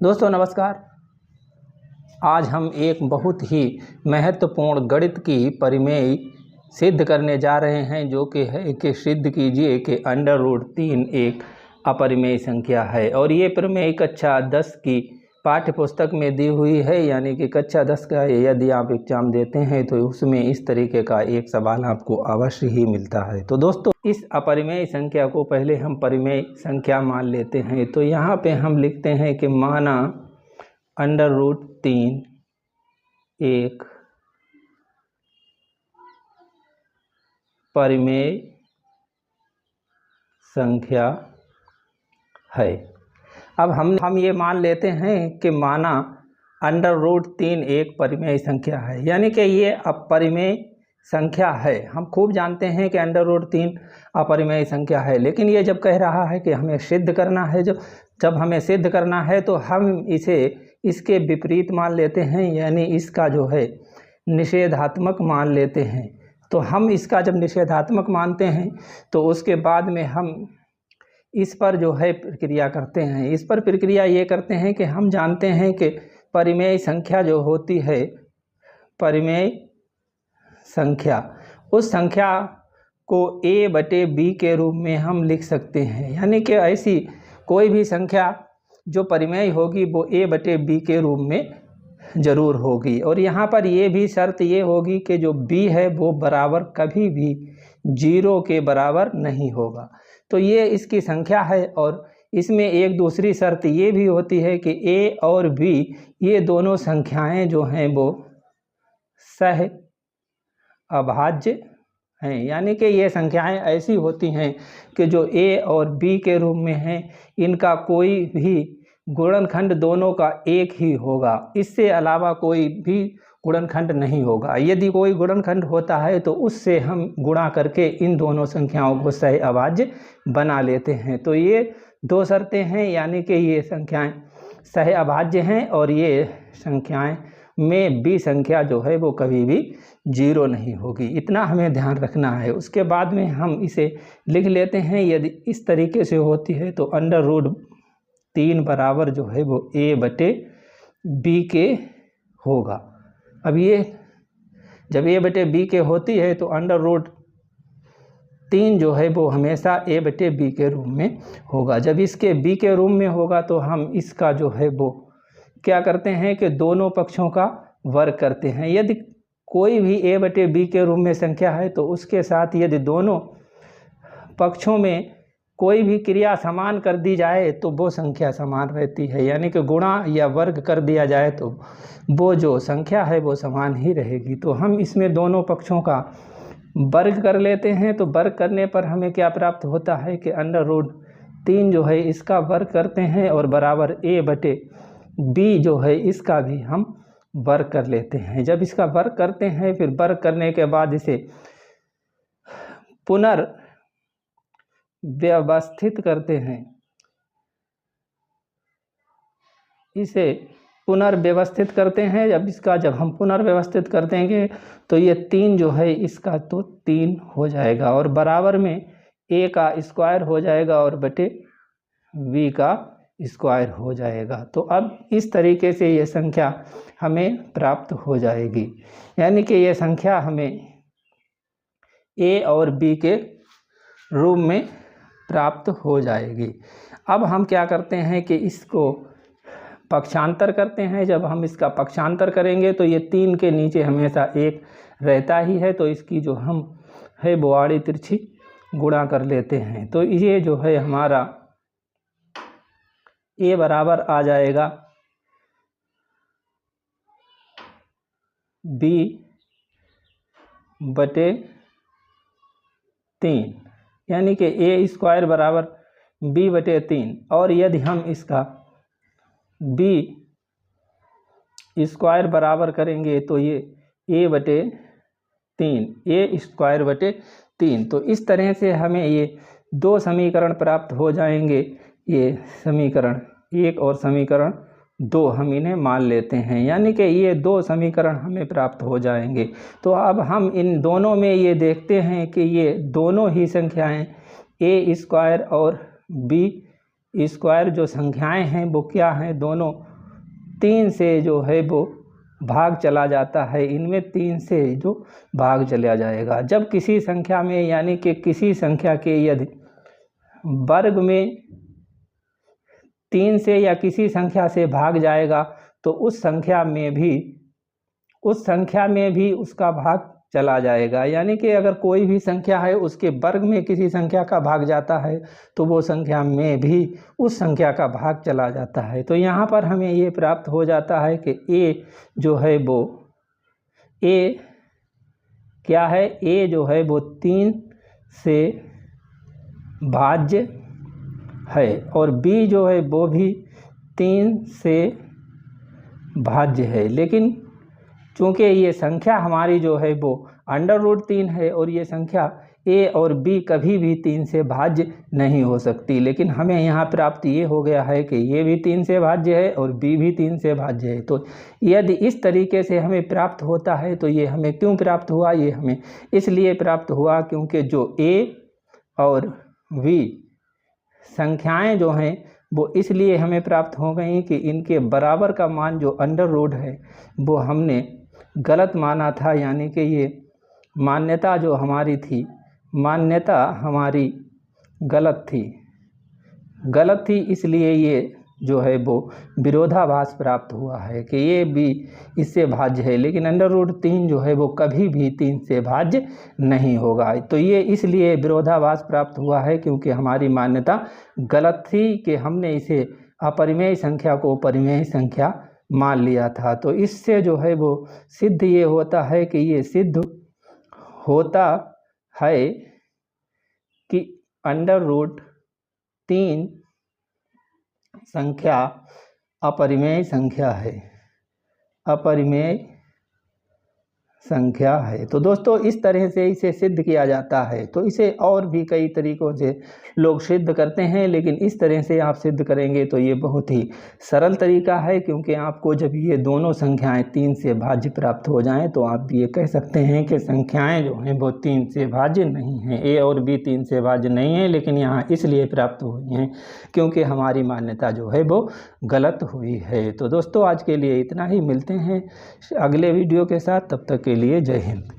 दोस्तों नमस्कार। आज हम एक बहुत ही महत्वपूर्ण गणित की परिमेय सिद्ध करने जा रहे हैं, जो कि है कि सिद्ध कीजिए कि √3 एक अपरिमेय संख्या है। और ये प्रमेय कक्षा 10 की पाठ्य पुस्तक में दी हुई है, यानी कि कक्षा 10 का यदि आप एग्जाम देते हैं तो उसमें इस तरीके का एक सवाल आपको अवश्य ही मिलता है। तो दोस्तों इस अपरिमेय संख्या को पहले हम परिमेय संख्या मान लेते हैं। तो यहाँ पे हम लिखते हैं कि माना √3 एक परिमेय संख्या है। अब हम ये मान लेते हैं कि माना √3 एक परिमेय संख्या है, यानी कि ये अपरिमेय संख्या है। हम खूब जानते हैं कि √3 अपरिमेय संख्या है, लेकिन ये जब कह रहा है कि हमें सिद्ध करना है, जब हमें सिद्ध करना है तो हम इसे इसके विपरीत मान लेते हैं, यानी इसका जो है निषेधात्मक मान लेते हैं। तो हम इसका जब निषेधात्मक मानते हैं तो उसके बाद में हम इस पर जो है प्रक्रिया करते हैं। इस पर प्रक्रिया ये करते हैं कि हम जानते हैं कि परिमेय संख्या जो होती है, परिमेय संख्या, उस संख्या को a/b के रूप में हम लिख सकते हैं। यानी कि ऐसी कोई भी संख्या जो परिमेय होगी वो a/b के रूप में ज़रूर होगी। और यहाँ पर ये भी शर्त ये होगी कि जो b है वो बराबर कभी भी 0 के बराबर नहीं होगा। तो ये इसकी संख्या है। और इसमें एक दूसरी शर्त ये भी होती है कि a और b ये दोनों संख्याएं जो हैं वो सह अभाज्य हैं। यानी कि ये संख्याएं ऐसी होती हैं कि जो a और b के रूप में हैं, इनका कोई भी गुणनखंड दोनों का एक ही होगा, इससे अलावा कोई भी गुणनखंड नहीं होगा। यदि कोई गुणनखंड होता है तो उससे हम गुणा करके इन दोनों संख्याओं को सह अभाज्य बना लेते हैं। तो ये दो शर्तें हैं, यानी कि ये संख्याएं सह अभाज्य हैं और ये संख्याएं में b संख्या जो है वो कभी भी 0 नहीं होगी। इतना हमें ध्यान रखना है। उसके बाद में हम इसे लिख लेते हैं। यदि इस तरीके से होती है तो √3 बराबर जो है वो a/b के होगा। अब ये जब a/b के होती है तो √3 जो है वो हमेशा a/b के रूप में होगा। जब इसके b के रूप में होगा तो हम इसका जो है वो क्या करते हैं कि दोनों पक्षों का वर्ग करते हैं। यदि कोई भी a/b के रूप में संख्या है तो उसके साथ यदि दोनों पक्षों में कोई भी क्रिया समान कर दी जाए तो वो संख्या समान रहती है। यानी कि गुणा या वर्ग कर दिया जाए तो वो जो संख्या है वो समान ही रहेगी। तो हम इसमें दोनों पक्षों का वर्ग कर लेते हैं। तो वर्ग करने पर हमें क्या प्राप्त होता है कि √3 जो है इसका वर्ग करते हैं और बराबर a/b जो है इसका भी हम वर्ग कर लेते हैं। जब इसका वर्ग करते हैं फिर वर्ग करने के बाद इसे पुनर्व्यवस्थित करते हैं। इसे पुनर्व्यवस्थित करते हैं। जब हम पुनर्व्यवस्थित कर देंगे तो ये 3 जो है इसका तो 3 हो जाएगा और बराबर में a का स्क्वायर हो जाएगा और बटे b का स्क्वायर हो जाएगा। तो अब इस तरीके से ये संख्या हमें प्राप्त हो जाएगी। यानी कि ये संख्या हमें a और b के रूप में प्राप्त हो जाएगी। अब हम क्या करते हैं कि इसको पक्षांतर करते हैं। जब हम इसका पक्षांतर करेंगे तो ये 3 के नीचे हमेशा 1 रहता ही है, तो इसकी जो हम है वो आड़ी तिरछी गुणा कर लेते हैं। तो ये जो है हमारा a बराबर आ जाएगा b/3, यानी कि a² बराबर b/3। और यदि हम इसका b² बराबर करेंगे तो ये a/3 तो इस तरह से हमें ये दो समीकरण प्राप्त हो जाएंगे। ये समीकरण 1 और समीकरण 2 हम इन्हें मान लेते हैं, यानी कि ये दो समीकरण हमें प्राप्त हो जाएंगे। तो अब हम इन दोनों में ये देखते हैं कि ये दोनों ही संख्याएं a² और b² जो संख्याएं हैं वो क्या हैं, दोनों 3 से जो है वो भाग चला जाता है, इनमें 3 से जो भाग चला जाएगा। जब किसी संख्या में यानी कि किसी संख्या के यदि वर्ग में 3 से या किसी संख्या से भाग जाएगा तो उस संख्या में भी उसका भाग चला जाएगा। यानी कि अगर कोई भी संख्या है उसके वर्ग में किसी संख्या का भाग जाता है तो वो संख्या में भी उस संख्या का भाग चला जाता है। तो यहाँ पर हमें ये प्राप्त हो जाता है कि a जो है वो a क्या है, a जो है वो 3 से भाज्य है और b जो है वो भी 3 से भाज्य है। लेकिन चूँकि ये संख्या हमारी जो है वो √3 है और ये संख्या a और b कभी भी 3 से भाज्य नहीं हो सकती। लेकिन हमें यहाँ प्राप्त ये हो गया है कि ये भी 3 से भाज्य है और b भी 3 से भाज्य है। तो यदि इस तरीके से हमें प्राप्त होता है तो ये हमें क्यों प्राप्त हुआ, ये हमें इसलिए प्राप्त हुआ क्योंकि जो a और v संख्याएं जो हैं वो इसलिए हमें प्राप्त हो गई कि इनके बराबर का मान जो √ है वो हमने गलत माना था। यानी कि ये मान्यता जो हमारी थी, मान्यता हमारी गलत थी, इसलिए ये जो है वो विरोधाभास प्राप्त हुआ है कि ये भी इससे भाज्य है, लेकिन √3 जो है वो कभी भी 3 से भाज्य नहीं होगा। तो ये इसलिए विरोधाभास प्राप्त हुआ है क्योंकि हमारी मान्यता गलत थी कि हमने इसे अपरिमेय संख्या को परिमेय संख्या मान लिया था। तो इससे जो है वो सिद्ध ये होता है कि ये सिद्ध होता है कि √3 संख्या अपरिमेय संख्या है, अपरिमेय संख्या है। तो दोस्तों इस तरह से इसे सिद्ध किया जाता है। तो इसे और भी कई तरीक़ों से लोग सिद्ध करते हैं, लेकिन इस तरह से आप सिद्ध करेंगे तो ये बहुत ही सरल तरीका है, क्योंकि आपको जब ये दोनों संख्याएं 3 से भाज्य प्राप्त हो जाएं तो आप ये कह सकते हैं कि संख्याएं जो हैं वो 3 से भाज्य नहीं हैं, a और b 3 से भाज्य नहीं है, लेकिन यहाँ इसलिए प्राप्त हुई हैं क्योंकि हमारी मान्यता जो है वो गलत हुई है। तो दोस्तों आज के लिए इतना ही, मिलते हैं अगले वीडियो के साथ, तब तक के लिए जय हिंद।